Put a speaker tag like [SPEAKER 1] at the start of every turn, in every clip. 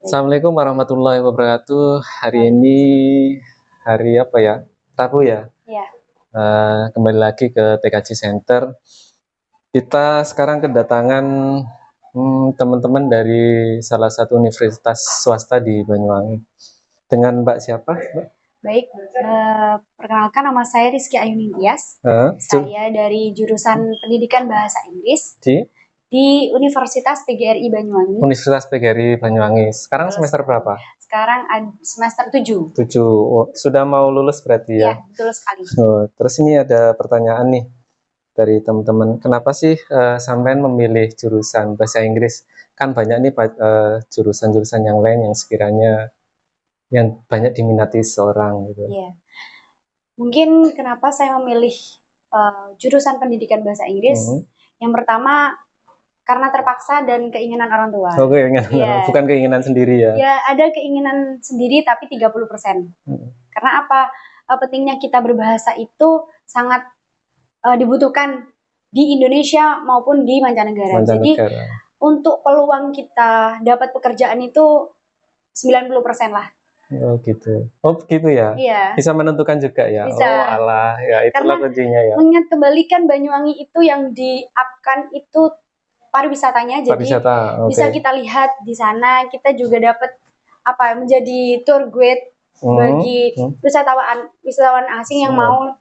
[SPEAKER 1] Assalamualaikum warahmatullahi wabarakatuh. Hari ini hari apa ya? Rabu ya.
[SPEAKER 2] Iya.
[SPEAKER 1] Kembali lagi ke TKJ Center. Kita sekarang kedatangan teman-teman dari salah satu universitas swasta di Banyuwangi. Dengan Mbak siapa, Mbak?
[SPEAKER 2] Baik, perkenalkan nama saya Rizky Ayunintias. Saya dari jurusan Pendidikan Bahasa Inggris di Universitas PGRI Banyuwangi.
[SPEAKER 1] Universitas PGRI Banyuwangi. Sekarang semester berapa?
[SPEAKER 2] Sekarang semester 7.
[SPEAKER 1] 7. Oh, sudah mau lulus berarti ya?
[SPEAKER 2] Iya, betul sekali.
[SPEAKER 1] Terus ini ada pertanyaan nih dari teman-teman. Kenapa sih sampean memilih jurusan bahasa Inggris? Kan banyak nih jurusan-jurusan yang lain yang sekiranya yang banyak diminati seorang gitu.
[SPEAKER 2] Iya. Mungkin kenapa saya memilih jurusan Pendidikan Bahasa Inggris? Yang pertama karena terpaksa dan keinginan orang tua.
[SPEAKER 1] Oh, keinginan, bukan keinginan sendiri ya?
[SPEAKER 2] Ya, ada keinginan sendiri tapi 30%. Karena apa? Pentingnya kita berbahasa itu sangat dibutuhkan di Indonesia maupun di mancanegara. Jadi untuk peluang kita dapat pekerjaan itu 90% lah.
[SPEAKER 1] Oh gitu. Oh begitu ya?
[SPEAKER 2] Iya.
[SPEAKER 1] Bisa menentukan juga ya?
[SPEAKER 2] Bisa.
[SPEAKER 1] Oh alah, ya itulah kuncinya ya.
[SPEAKER 2] Mengingat kembalikan Banyuwangi itu yang di-up-kan itu pariwisatanya, jadi bisa kita lihat di sana. Kita juga dapat menjadi tour guide bagi wisatawan asing yang mau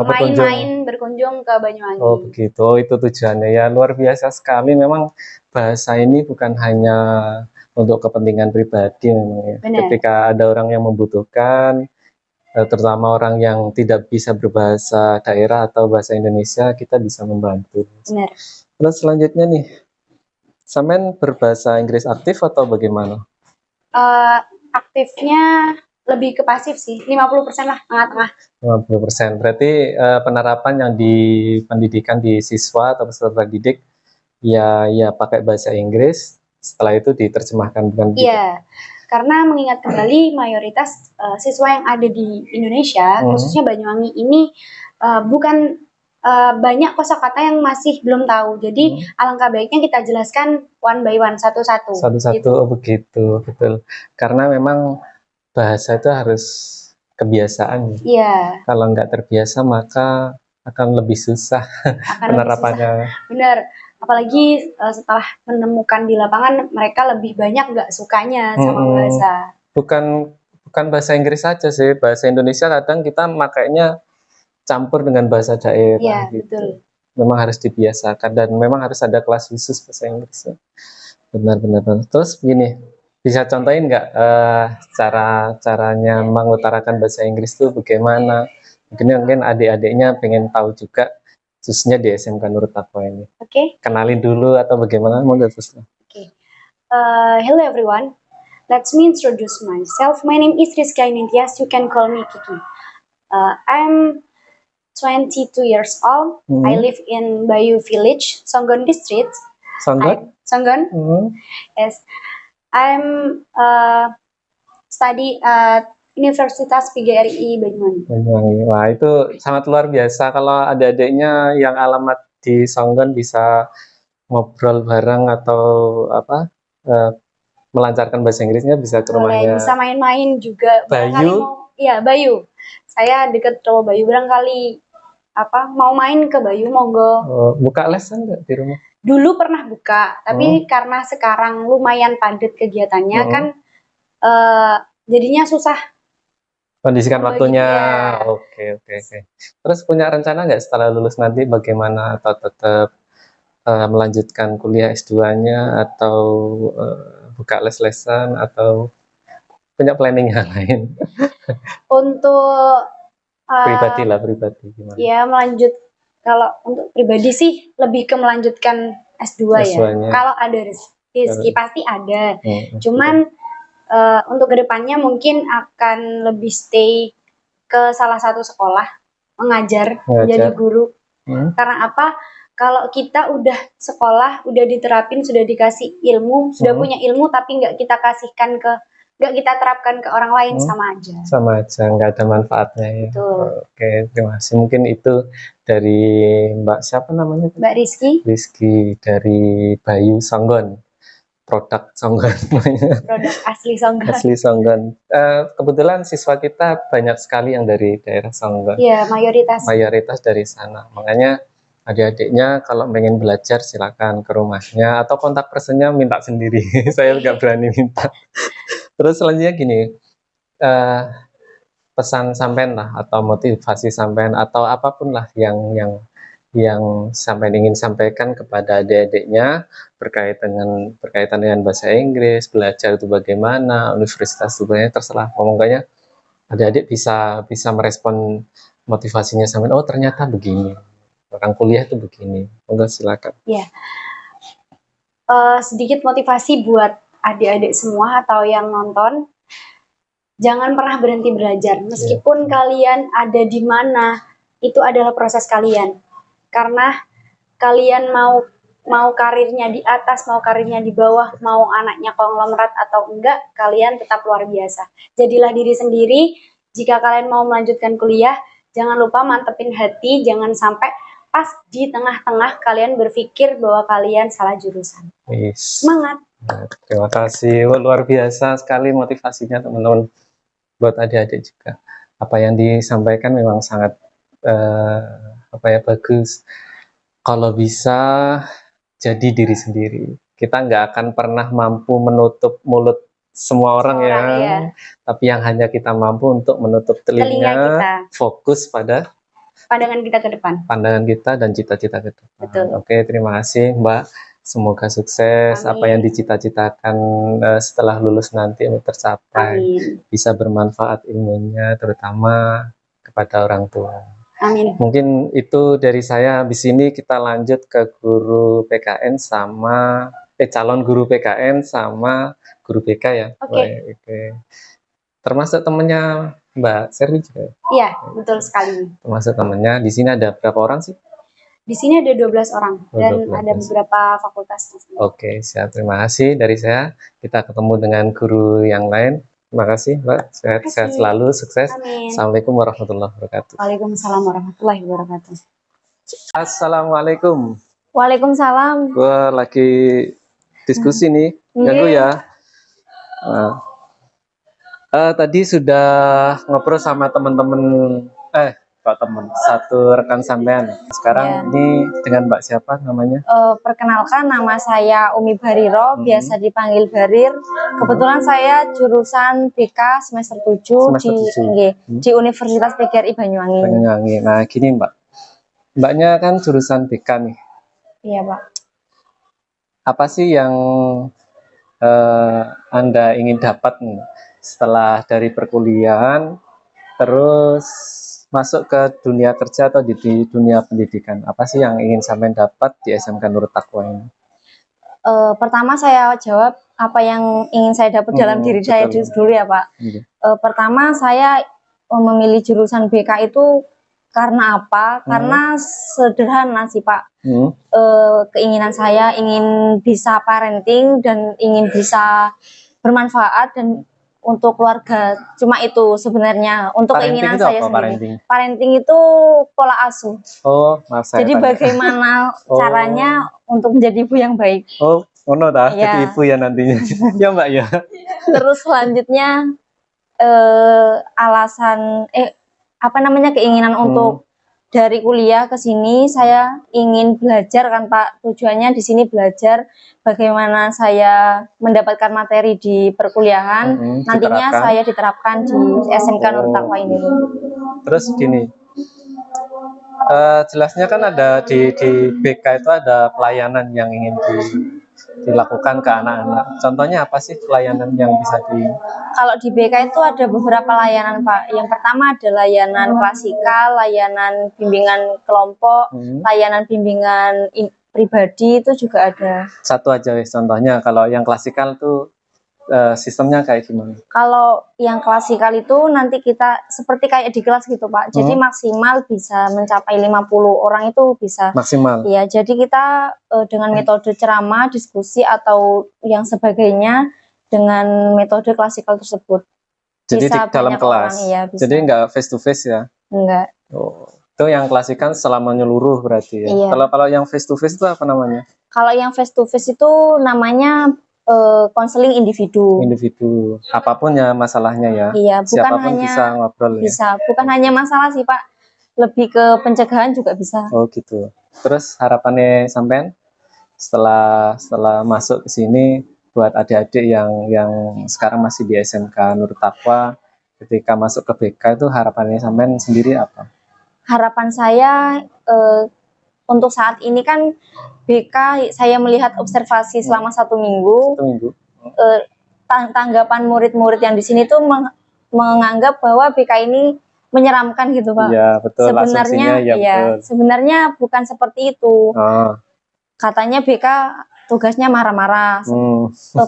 [SPEAKER 2] main-main berkunjung ke Banyuwangi.
[SPEAKER 1] Oh begitu, itu tujuannya ya. Luar biasa sekali. Memang bahasa ini bukan hanya untuk kepentingan pribadi memang ya. Ketika ada orang yang membutuhkan, terutama orang yang tidak bisa berbahasa daerah atau bahasa Indonesia, kita bisa membantu.
[SPEAKER 2] Benar.
[SPEAKER 1] Terus selanjutnya nih, sampean berbahasa Inggris aktif atau bagaimana?
[SPEAKER 2] Aktifnya lebih ke pasif sih, 50% lah, tengah-tengah.
[SPEAKER 1] 50%, berarti penerapan yang di pendidikan di siswa atau peserta didik ya pakai bahasa Inggris, setelah itu diterjemahkan dengan
[SPEAKER 2] Iya, karena mengingat kembali mayoritas siswa yang ada di Indonesia, khususnya Banyuwangi ini bukan banyak kosakata yang masih belum tahu. Jadi alangkah baiknya kita jelaskan one by one, satu-satu.
[SPEAKER 1] Satu-satu, oh begitu, betul. Karena memang bahasa itu harus kebiasaan.
[SPEAKER 2] Iya.
[SPEAKER 1] Kalau nggak terbiasa maka akan lebih susah penerapannya.
[SPEAKER 2] Benar. Apalagi setelah menemukan di lapangan, mereka lebih banyak nggak sukanya sama bahasa.
[SPEAKER 1] Bukan bahasa Inggris saja sih, bahasa Indonesia kadang kita makainya campur dengan bahasa daerah.
[SPEAKER 2] Iya,
[SPEAKER 1] gitu.
[SPEAKER 2] Betul.
[SPEAKER 1] Memang harus dibiasakan dan memang harus ada kelas khusus bahasa Inggrisnya. Benar-benar. Terus begini, bisa contohin nggak caranya mengutarakan bahasa Inggris itu bagaimana? Mungkin adik-adiknya pengen tahu juga, khususnya di SMK Nurul Taqwa ini.
[SPEAKER 2] Oke.
[SPEAKER 1] Kenalin dulu atau bagaimana?
[SPEAKER 2] Oke. Hello everyone. Let me introduce myself. My name is Rizky Ayunintias. You can call me Kiki. I'm 22 years old. I live in Bayu Village, Songgon District. Songgon? Yes. I'm study at Universitas PGRI Banyuwangi.
[SPEAKER 1] Wah itu sangat luar biasa. Kalau adik-adiknya yang alamat di Songgon bisa ngobrol bareng atau melancarkan bahasa Inggrisnya, bisa ke rumahnya.
[SPEAKER 2] Bisa main-main juga.
[SPEAKER 1] Bayu?
[SPEAKER 2] Iya Bayu. Saya dekat rumah Bayu, barangkali mau main ke Bayu monggo.
[SPEAKER 1] Buka lesan nggak di rumah?
[SPEAKER 2] Dulu pernah buka, tapi karena sekarang lumayan padat kegiatannya kan, jadinya susah.
[SPEAKER 1] Kondisikan waktunya. Oke. Terus punya rencana nggak setelah lulus nanti bagaimana, atau tetap melanjutkan kuliah S2-nya atau buka les-lesan atau punya planning yang lain?
[SPEAKER 2] Untuk
[SPEAKER 1] pribadi gimana?
[SPEAKER 2] Ya kalau untuk pribadi sih lebih ke melanjutkan S2 ya. Kalau ada rezeki pasti ada. Cuman untuk kedepannya mungkin akan lebih stay ke salah satu sekolah mengajar. Jadi guru. Karena apa? Kalau kita udah sekolah, udah diterapin, sudah dikasih ilmu, sudah punya ilmu tapi nggak kita terapkan ke orang lain, sama aja,
[SPEAKER 1] nggak ada manfaatnya ya.
[SPEAKER 2] Betul.
[SPEAKER 1] Oke, terima kasih. Mungkin itu dari Mbak siapa namanya?
[SPEAKER 2] Mbak Rizky
[SPEAKER 1] dari Bayu Songgon. produk Songgon.
[SPEAKER 2] Produk asli Songgon.
[SPEAKER 1] Asli Songgon. Kebetulan siswa kita banyak sekali yang dari daerah Songgon.
[SPEAKER 2] Iya, mayoritas.
[SPEAKER 1] Mayoritas dari sana. Makanya adik-adiknya kalau pengen belajar silakan ke rumahnya atau kontak personnya minta sendiri. Saya nggak berani minta. Terus selanjutnya gini, pesan sampean lah atau motivasi sampean atau apapun lah yang sampai ingin sampaikan kepada adik-adiknya berkaitan dengan bahasa Inggris, belajar itu bagaimana, universitas itu bagaimana, terserah. Pokoknya adik-adik bisa merespon motivasinya sampai oh ternyata begini, orang kuliah itu begini. Monggo silakan.
[SPEAKER 2] Ya, sedikit motivasi buat adik-adik semua atau yang nonton, jangan pernah berhenti belajar meskipun kalian ada di mana, itu adalah proses kalian. Karena kalian mau karirnya di atas, mau karirnya di bawah, mau anaknya konglomerat atau enggak, kalian tetap luar biasa. Jadilah diri sendiri. Jika kalian mau melanjutkan kuliah, jangan lupa mantepin hati, jangan sampai pas di tengah-tengah kalian berpikir bahwa kalian salah jurusan. Semangat.
[SPEAKER 1] Terima kasih, luar biasa sekali motivasinya teman-teman buat adik-adik juga. Apa yang disampaikan memang sangat bagus. Kalau bisa jadi diri sendiri, kita nggak akan pernah mampu menutup mulut semua orang ya. Tapi yang hanya kita mampu untuk menutup telinga kita. Fokus pada
[SPEAKER 2] pandangan kita ke depan,
[SPEAKER 1] pandangan kita dan cita-cita ke depan.
[SPEAKER 2] Betul.
[SPEAKER 1] Oke, terima kasih Mbak, semoga sukses. Amin. Apa yang dicita-citakan setelah lulus nanti tercapai. Amin. Bisa bermanfaat ilmunya terutama kepada orang tua.
[SPEAKER 2] Amin.
[SPEAKER 1] Mungkin itu dari saya. Habis ini kita lanjut ke guru PKN sama calon guru PKN sama guru BK ya. Oke. Termasuk temennya Mbak Serwi juga.
[SPEAKER 2] Iya, betul sekali.
[SPEAKER 1] Termasuk temennya. Di sini ada berapa orang sih?
[SPEAKER 2] Di sini ada 12 orang dan 12. Ada beberapa fakultas.
[SPEAKER 1] Oke, siap. Terima kasih dari saya. Kita ketemu dengan guru yang lain. Terima kasih Mbak, sehat selalu, sukses.
[SPEAKER 2] Amin.
[SPEAKER 1] Assalamualaikum warahmatullahi wabarakatuh.
[SPEAKER 2] Waalaikumsalam warahmatullahi wabarakatuh.
[SPEAKER 1] Assalamualaikum.
[SPEAKER 2] Waalaikumsalam.
[SPEAKER 1] Gua lagi diskusi nih, ganggu ya. Tadi sudah ngobrol sama teman-teman, satu rekan sampean. Sekarang ini dengan Mbak siapa namanya?
[SPEAKER 2] Perkenalkan, nama saya Umi Bariro, biasa dipanggil Barir. Kebetulan saya jurusan BK semester 7 di Universitas PGRI Banyuwangi.
[SPEAKER 1] Nah, gini Mbak. Mbaknya kan jurusan BK nih.
[SPEAKER 2] Iya, Pak.
[SPEAKER 1] Apa sih yang Anda ingin dapat nih setelah dari perkuliahan terus masuk ke dunia kerja atau di dunia pendidikan? Apa sih yang ingin sampai dapat di SMK Nurul Taqwa ini?
[SPEAKER 2] Pertama saya jawab apa yang ingin saya dapat dalam diri saya dulu ya Pak. Pertama saya memilih jurusan BK itu karena apa? Karena sederhana sih Pak. Keinginan saya ingin bisa parenting dan ingin bisa bermanfaat dan untuk keluarga, cuma itu sebenarnya untuk keinginan saya sendiri. Parenting itu pola asuh. Jadi bagaimana caranya untuk menjadi ibu yang baik.
[SPEAKER 1] Jadi ibu ya nantinya. Ya Mbak ya.
[SPEAKER 2] Terus selanjutnya keinginan untuk dari kuliah ke sini saya ingin belajar kan Pak, tujuannya di sini belajar bagaimana saya mendapatkan materi di perkuliahan, nantinya saya diterapkan di SMK Nurul Taqwa ini.
[SPEAKER 1] Terus gini, jelasnya kan ada di BK itu ada pelayanan yang ingin dilakukan ke anak-anak. Contohnya apa sih pelayanan yang bisa
[SPEAKER 2] Kalau di BK itu ada beberapa layanan Pak. Yang pertama ada layanan klasikal, layanan bimbingan kelompok, layanan bimbingan pribadi itu juga ada.
[SPEAKER 1] Satu aja contohnya. Kalau yang klasikal tuh sistemnya kayak gimana?
[SPEAKER 2] Kalau yang klasikal itu nanti kita seperti kayak di kelas gitu Pak. Jadi maksimal bisa mencapai 50 orang itu bisa.
[SPEAKER 1] Maksimal?
[SPEAKER 2] Iya, jadi kita dengan metode ceramah, diskusi atau yang sebagainya dengan metode klasikal tersebut.
[SPEAKER 1] Jadi bisa di dalam kelas?
[SPEAKER 2] Iya, bisa.
[SPEAKER 1] Jadi nggak face to face ya?
[SPEAKER 2] Enggak.
[SPEAKER 1] Itu yang klasikal selama menyeluruh berarti ya? Iya. Kalau yang face to face itu apa namanya?
[SPEAKER 2] Kalau yang face to face itu namanya
[SPEAKER 3] konseling individu.
[SPEAKER 1] Individu, apapun ya masalahnya ya.
[SPEAKER 3] Iya, bukan
[SPEAKER 1] siapapun
[SPEAKER 3] hanya
[SPEAKER 1] bisa ngobrol
[SPEAKER 3] bisa, bukan hanya masalah sih Pak, lebih ke pencegahan juga bisa.
[SPEAKER 1] Oh gitu. Terus harapannya sampean setelah masuk ke sini buat adik-adik yang sekarang masih di SMK Nurul Taqwa, ketika masuk ke BK itu harapannya sampean sendiri apa?
[SPEAKER 3] Harapan saya untuk saat ini kan BK saya melihat observasi selama 1 minggu.
[SPEAKER 1] 1 minggu.
[SPEAKER 3] Tanggapan murid-murid yang di sini tuh menganggap bahwa BK ini menyeramkan gitu Pak.
[SPEAKER 1] Iya betul.
[SPEAKER 3] Sebenarnya
[SPEAKER 1] ya, betul.
[SPEAKER 3] Sebenarnya bukan seperti itu. Katanya BK tugasnya marah-marah.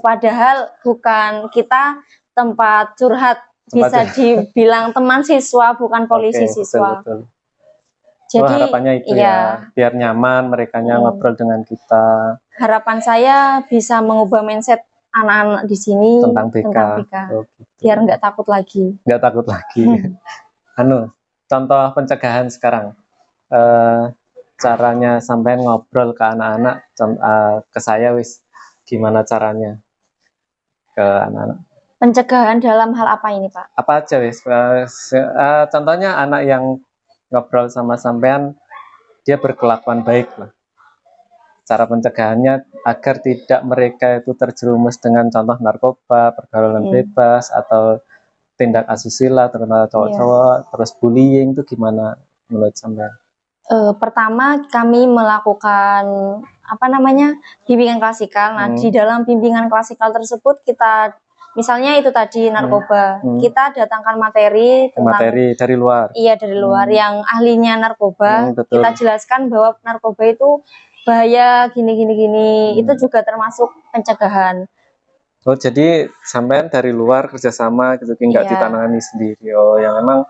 [SPEAKER 3] Padahal bukan, kita tempat curhat, bisa dibilang teman siswa, bukan polisi siswa.
[SPEAKER 1] Betul.
[SPEAKER 3] Jadi
[SPEAKER 1] harapannya itu ya, biar nyaman mereka ngobrol dengan kita.
[SPEAKER 3] Harapan saya bisa mengubah mindset anak-anak di sini
[SPEAKER 1] tentang BK.
[SPEAKER 3] Gitu. Biar nggak takut lagi.
[SPEAKER 1] Nggak takut lagi. Contoh pencegahan sekarang. Caranya sampai ngobrol ke anak-anak, ke saya gimana caranya ke anak-anak?
[SPEAKER 3] Pencegahan dalam hal apa ini Pak?
[SPEAKER 1] Apa aja contohnya anak yang ngobrol sama sampean, dia berkelakuan baik lah. Cara pencegahannya agar tidak mereka itu terjerumus dengan contoh narkoba, pergaulan bebas, atau tindak asusila terutama cowok-cowok, terus bullying itu gimana menurut sampean?
[SPEAKER 3] Pertama kami melakukan bimbingan klasikal. Nah di dalam bimbingan klasikal tersebut kita misalnya itu tadi narkoba, kita datangkan materi
[SPEAKER 1] dari luar.
[SPEAKER 3] Iya, dari luar yang ahlinya narkoba. Kita jelaskan bahwa narkoba itu bahaya gini. Itu juga termasuk pencegahan.
[SPEAKER 1] Oh, jadi sampean dari luar kerjasama gitu, nggak ditangani sendiri. Oh, yang memang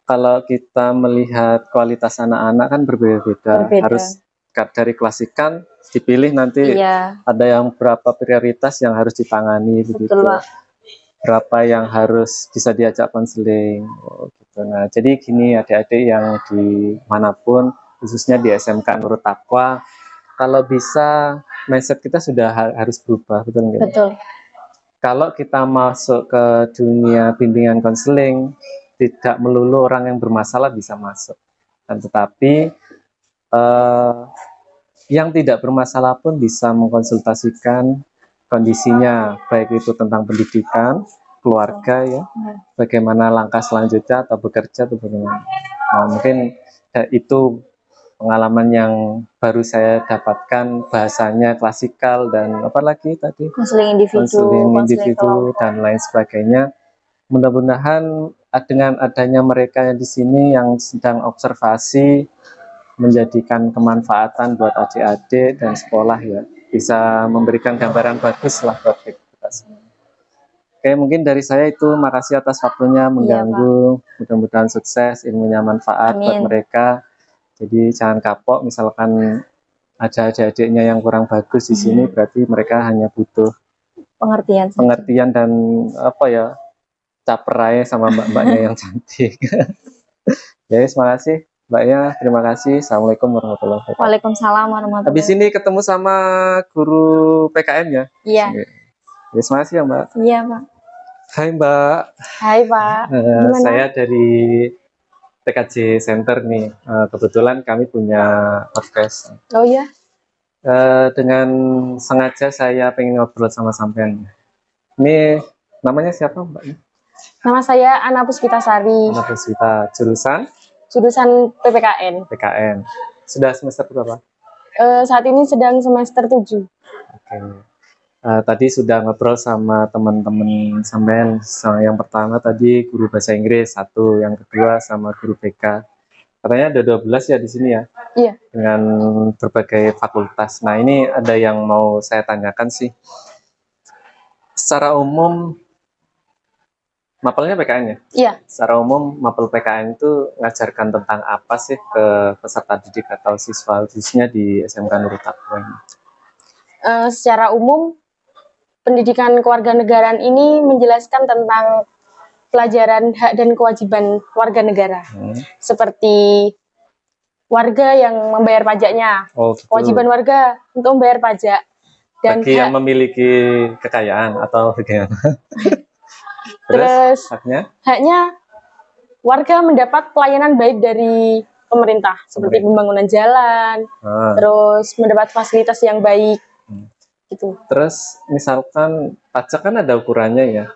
[SPEAKER 1] kalau kita melihat kualitas anak-anak kan berbeda-beda. Harus dari klasikan dipilih nanti ada yang berapa prioritas yang harus ditangani begitu. Berapa yang harus bisa diajak konseling. Oh, gitu. Nah, jadi gini adik-adik yang dimanapun, khususnya di SMK Nurul Taqwa, kalau bisa mindset kita sudah harus berubah, betul nggak?
[SPEAKER 3] Betul.
[SPEAKER 1] Kalau kita masuk ke dunia bimbingan konseling, tidak melulu orang yang bermasalah bisa masuk, dan tetapi yang tidak bermasalah pun bisa mengkonsultasikan kondisinya, baik itu tentang pendidikan, keluarga ya, bagaimana langkah selanjutnya atau bekerja atau bagaimana. Nah, mungkin itu pengalaman yang baru saya dapatkan, bahasanya klasikal dan apa lagi tadi?
[SPEAKER 3] Konseling
[SPEAKER 1] individu dan lain sebagainya. Mudah-mudahan dengan adanya mereka di sini yang sedang observasi menjadikan kemanfaatan buat adik-adik dan sekolah ya, bisa memberikan gambaran bagus lah buat kita semua. Oke, mungkin dari saya itu, makasih atas waktunya mengganggu. Mudah-mudahan sukses, ilmunya manfaat buat mereka. Jadi jangan kapok, misalkan ada adik-adiknya yang kurang bagus di sini, berarti mereka hanya butuh pengertian dan caperai sama mbak-mbaknya yang cantik. Ya, terima kasih. Mbaknya, terima kasih. Assalamualaikum warahmatullahi wabarakatuh.
[SPEAKER 3] Waalaikumsalam warahmatullahi wabarakatuh.
[SPEAKER 1] Habis ini ketemu sama guru PKN ya?
[SPEAKER 3] Iya.
[SPEAKER 1] Ya, terima kasih ya Mbak.
[SPEAKER 3] Iya Pak.
[SPEAKER 1] Hai Mbak.
[SPEAKER 3] Hai Pak.
[SPEAKER 1] Saya dari TKJ Center nih. Kebetulan kami punya podcast.
[SPEAKER 3] Oh iya.
[SPEAKER 1] Dengan sengaja saya pengen ngobrol sama sampean. Ini namanya siapa Mbak?
[SPEAKER 3] Nama saya Ana Puspitasari.
[SPEAKER 1] Ana Puspita,
[SPEAKER 3] jurusan PPKN.
[SPEAKER 1] PKN. Sudah semester berapa?
[SPEAKER 3] Saat ini sedang semester 7.
[SPEAKER 1] Oke. Tadi sudah ngobrol sama teman-teman sampean. Yang pertama tadi guru bahasa Inggris 1, yang kedua sama guru BK. Katanya ada 12 ya di sini ya?
[SPEAKER 3] Iya.
[SPEAKER 1] Dengan berbagai fakultas. Nah, ini ada yang mau saya tanyakan sih. Secara umum mapelnya PKN ya?
[SPEAKER 3] Iya.
[SPEAKER 1] Secara umum mapel PKN itu ngajarkan tentang apa sih ke peserta didik atau siswa khususnya di SMK Nurul Taqwa ini?
[SPEAKER 3] Secara umum pendidikan kewarganegaraan ini menjelaskan tentang pelajaran hak dan kewajiban warga negara, seperti warga yang membayar pajaknya, kewajiban warga untuk membayar pajak, Dan
[SPEAKER 1] bagi yang memiliki kekayaan atau bagaimana?
[SPEAKER 3] Terus
[SPEAKER 1] haknya
[SPEAKER 3] warga mendapat pelayanan baik dari pemerintah seperti pembangunan jalan, terus mendapat fasilitas yang baik. Gitu.
[SPEAKER 1] Terus misalkan pajak kan ada ukurannya ya.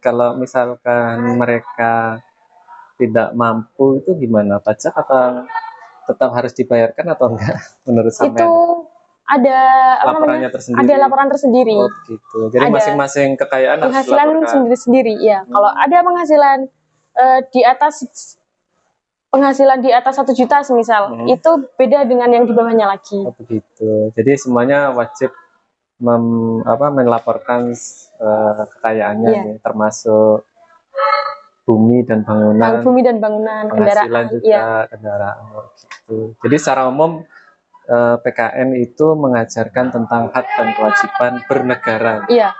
[SPEAKER 1] Kalau misalkan mereka tidak mampu itu gimana? Pajak atau tetap harus dibayarkan atau enggak menurut sampean?
[SPEAKER 3] Itu ada
[SPEAKER 1] laporannya tersendiri.
[SPEAKER 3] Ada laporan tersendiri.
[SPEAKER 1] Oh gitu. Jadi masing-masing kekayaan
[SPEAKER 3] penghasilan sendiri-sendiri ya. Kalau ada penghasilan di atas penghasilan di atas 1 juta semisal, itu beda dengan yang di bawahnya lagi.
[SPEAKER 1] Oh begitu. Jadi semuanya wajib melaporkan kekayaannya, termasuk bumi dan bangunan.
[SPEAKER 3] Kendaraan
[SPEAKER 1] juga, kendaraan. Oh, gitu. Jadi secara umum PKN itu mengajarkan tentang hak dan kewajiban bernegara.
[SPEAKER 3] Iya.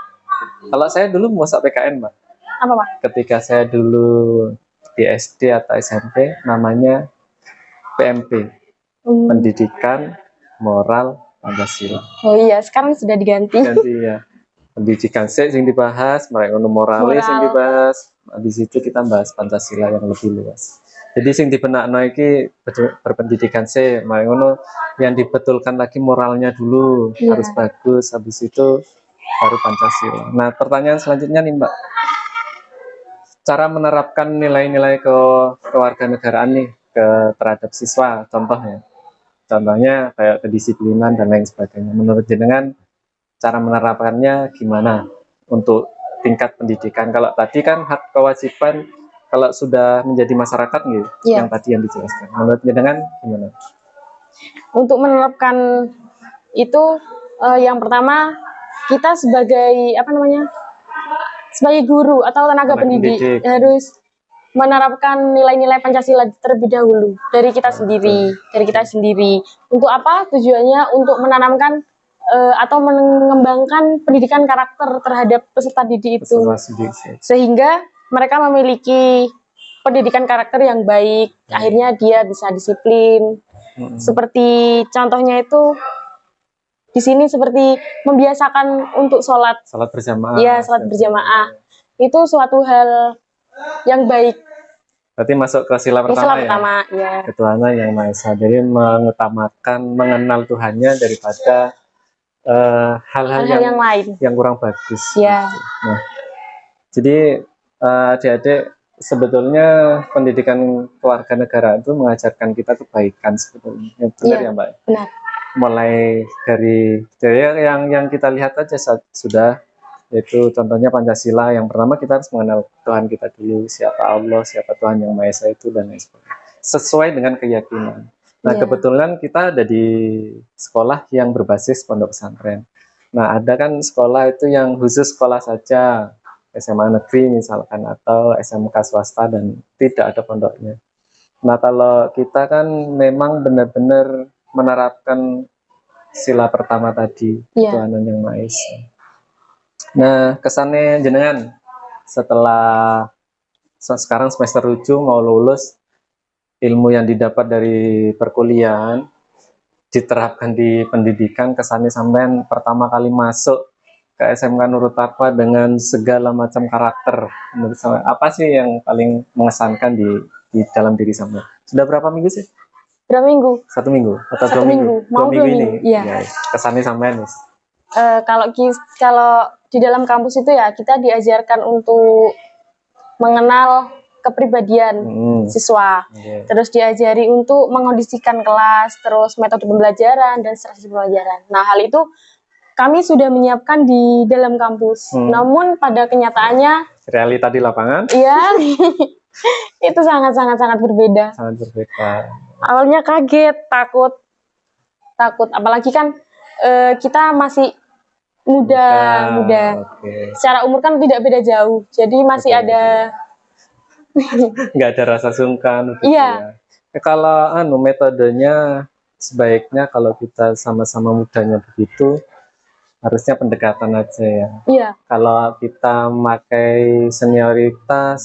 [SPEAKER 1] Kalau saya dulu masuk PKN, Mbak.
[SPEAKER 3] Apa, Pak?
[SPEAKER 1] Ketika saya dulu di SD atau SMP, namanya PMP, Pendidikan Moral Pancasila.
[SPEAKER 3] Oh iya, sekarang sudah diganti.
[SPEAKER 1] Ganti ya. Pendidikan yang dibahas, mereka moralis yang dibahas. Habis itu kita bahas Pancasila yang lebih luas. Jadi sing dibenakno iki berpendidikan mereka yang dibetulkan lagi moralnya dulu, harus bagus. Habis itu baru Pancasila. Nah, pertanyaan selanjutnya nih, Mbak. Cara menerapkan nilai-nilai kewarganegaraan nih terhadap siswa, contohnya kayak kedisiplinan dan lain sebagainya. Menurut jenengan cara menerapkannya gimana untuk tingkat pendidikan? Kalau tadi kan hak kewajiban kalau sudah menjadi masyarakat gitu, yang tadi yang dijelaskan. Menurut jenengan gimana?
[SPEAKER 3] Untuk menerapkan itu yang pertama kita sebagai sebagai guru atau tenaga pendidik harus menerapkan nilai-nilai Pancasila terlebih dahulu dari kita sendiri. Untuk apa? Tujuannya untuk menanamkan atau mengembangkan pendidikan karakter terhadap peserta didik itu, sehingga mereka memiliki pendidikan karakter yang baik. Akhirnya dia bisa disiplin. Seperti contohnya itu di sini seperti membiasakan untuk sholat
[SPEAKER 1] berjamaah.
[SPEAKER 3] Iya, sholat berjamaah. Itu suatu hal yang baik.
[SPEAKER 1] Berarti masuk ke sila pertama
[SPEAKER 3] ya.
[SPEAKER 1] Ketuhanan yang Maha Esa. Jadi mengutamakan mengenal Tuhannya daripada hal-hal yang
[SPEAKER 3] lain
[SPEAKER 1] yang kurang bagus.
[SPEAKER 3] Ya.
[SPEAKER 1] Gitu. Nah, jadi adik-adik sebetulnya pendidikan kewarganegaraan itu mengajarkan kita kebaikan sebetulnya. Benar ya, Mbak?
[SPEAKER 3] Benar.
[SPEAKER 1] Mulai dari yang kita lihat aja sudah, yaitu contohnya Pancasila. Yang pertama kita harus mengenal Tuhan kita dulu, siapa Allah, siapa Tuhan yang Maha Esa itu, dan lain sebagainya, sesuai dengan keyakinan. Nah, kebetulan kita ada di sekolah yang berbasis pondok pesantren. Nah, ada kan sekolah itu yang khusus sekolah saja, SMA negeri misalkan, atau SMK swasta dan tidak ada pondoknya. Nah, kalau kita kan memang benar-benar menerapkan sila pertama tadi, Tuhanan yang Maha Esa. Nah, kesannya jenengan setelah sekarang semester 7 mau lulus, ilmu yang didapat dari perkuliahan diterapkan di pendidikan, kesannya sampean pertama kali masuk ke SMK Nurul Taqwa dengan segala macam karakter, menurut saya apa sih yang paling mengesankan di dalam diri sampean? Sudah berapa minggu sih?
[SPEAKER 3] Berapa minggu?
[SPEAKER 1] 1 minggu atau 2 minggu?
[SPEAKER 3] Mau 2 minggu ini.
[SPEAKER 1] Ya, kesannya sampean nis.
[SPEAKER 3] Kalau di dalam kampus itu ya kita diajarkan untuk mengenal kepribadian siswa, terus diajari untuk mengondisikan kelas, terus metode pembelajaran dan strategi pembelajaran. Nah, hal itu kami sudah menyiapkan di dalam kampus. Namun pada kenyataannya
[SPEAKER 1] realita di lapangan,
[SPEAKER 3] iya, itu sangat berbeda.
[SPEAKER 1] Sangat berbeda.
[SPEAKER 3] Awalnya kaget, takut, apalagi kan kita masih muda. Secara umur kan tidak beda jauh, jadi masih ada
[SPEAKER 1] nggak ada rasa sungkan.
[SPEAKER 3] Iya.
[SPEAKER 1] Kalau metodenya sebaiknya kalau kita sama-sama mudanya begitu, harusnya pendekatan aja ya.
[SPEAKER 3] Iya.
[SPEAKER 1] Kalau kita memakai senioritas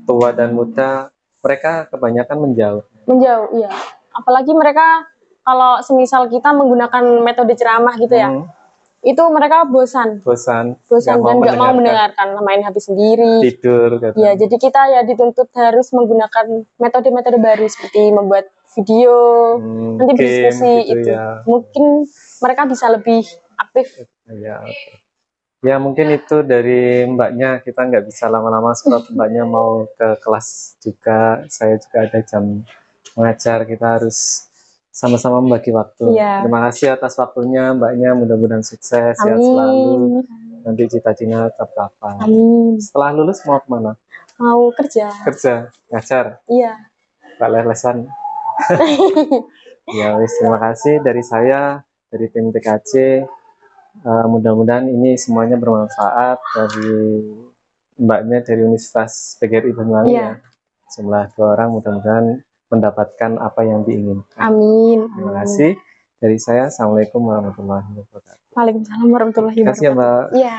[SPEAKER 1] tua dan muda, mereka kebanyakan menjauh,
[SPEAKER 3] iya. Apalagi mereka kalau semisal kita menggunakan metode ceramah gitu ya,
[SPEAKER 4] itu mereka bosan
[SPEAKER 1] nggak
[SPEAKER 4] dan nggak mau mendengarkan, main HP sendiri,
[SPEAKER 1] tidur katanya.
[SPEAKER 4] Ya, jadi kita ya dituntut harus menggunakan metode-metode baru seperti membuat video, nanti berdiskusi
[SPEAKER 1] gitu
[SPEAKER 4] itu.
[SPEAKER 1] Ya.
[SPEAKER 4] Mungkin mereka bisa lebih aktif.
[SPEAKER 1] Ya, ya mungkin itu dari mbaknya, kita nggak bisa lama-lama sebab mbaknya mau ke kelas juga, saya juga ada jam mengajar, kita harus sama-sama membagi waktu.
[SPEAKER 4] Ya.
[SPEAKER 1] Terima kasih atas waktunya mbaknya, mudah-mudahan sukses, sehat selalu, nanti cita-cita tercapai. Setelah lulus mau kemana?
[SPEAKER 4] Mau kerja,
[SPEAKER 1] ngajar?
[SPEAKER 4] Iya.
[SPEAKER 1] Pak lesan. Ya wis, terima kasih dari saya, dari tim TKJ. Mudah-mudahan ini semuanya bermanfaat, dari mbaknya dari Universitas PGRI Banyuwangi ya. Jumlah 2 orang, mudah-mudahan mendapatkan apa yang diinginkan.
[SPEAKER 4] Amin.
[SPEAKER 1] Terima kasih dari saya. Assalamualaikum warahmatullahi wabarakatuh.
[SPEAKER 4] Waalaikumsalam warahmatullahi wabarakatuh.
[SPEAKER 1] Terima kasih ya Mbak.
[SPEAKER 4] Iya.